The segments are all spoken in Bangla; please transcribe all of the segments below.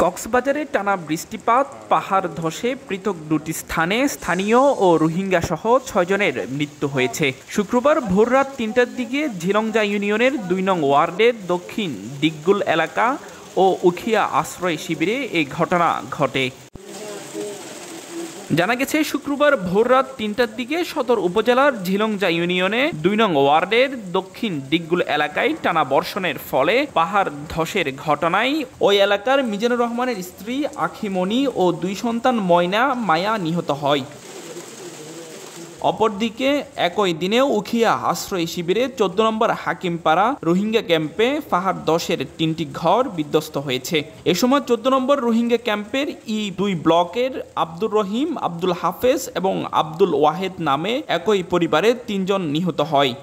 কক্সবাজারে টানা বৃষ্টিপাত, পাহাড় ধসে পৃথক দুটি স্থানে স্থানীয় ও রোহিঙ্গা সহ ৬ জনের মৃত্যু হয়েছে। শুক্রবার ভোররাত ৩টার দিকে ঝিলংজা ইউনিয়নের ২ নং ওয়ার্ডের দক্ষিণ দিকগুল এলাকা ও উখিয়া আশ্রয় শিবিরে এই ঘটনা ঘটে। জানা গেছে, শুক্রবার ভোররাত ৩টার দিকে সদর উপজেলার ঝিলংজা ইউনিয়নে ২ নং ওয়ার্ডের দক্ষিণ দিকগুল এলাকায় টানা বর্ষণের ফলে পাহাড় ধসের ঘটনায় ওই এলাকার মিজানুর রহমানের স্ত্রী আখিমণি ও ২ সন্তান ময়না, মায়া নিহত হয়। অপরদিকে একই দিনে উখিয়া আশ্রয় শিবিরে ১৪ নম্বর হাকিমপাড়া রোহিঙ্গা ক্যাম্পে পাহাড় ধসের ৩টি ঘর বিধ্বস্ত হয়েছে। এ সময় ১৪ নম্বর রোহিঙ্গা ক্যাম্পের ই-2 ব্লকের আব্দুর রহিম, আব্দুল হাফেজ এবং আব্দুল ওয়াহেদ নামে একই পরিবারের ৩ জন নিহত হয়।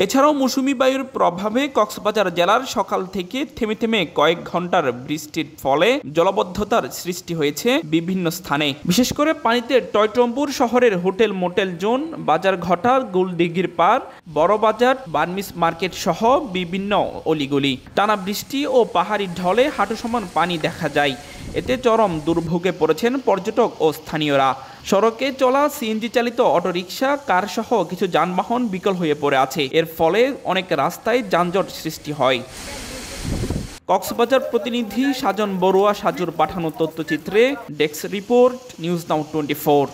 এছাড়াও মৌসুমী বায়ুর প্রভাবে কক্সবাজার জেলার সকাল থেকে থেমে থেমে কয়েক ঘন্টার বৃষ্টির ফলে জলাবদ্ধতার সৃষ্টি হয়েছে বিভিন্ন স্থানে। বিশেষ করে পানিতে টয়টম্বুর শহরের হোটেল মোটেল জোন, বাজারঘাটা, গোলদিঘির পাড়, বড়বাজার, বার্মিস মার্কেট সহ বিভিন্ন অলিগলি। টানা বৃষ্টি ও পাহাড়ি ঢলে হাঁটু সমান পানি দেখা যায়। এতে চরম দুর্ভোগে পড়েছেন পর্যটক ও স্থানীয়রা। সড়কে চলা সিএনজি চালিত অটোরিকশা, কার সহ কিছু যানবাহন বিকল হয়ে পড়ে আছে। এর ফলে অনেক রাস্তায় যানজট সৃষ্টি হয়। কক্সবাজার প্রতিনিধি সাজন বড়ুয়া সাজুর পাঠানো তথ্যচিত্রে ডেস্ক রিপোর্ট, নিউজ নাও 24।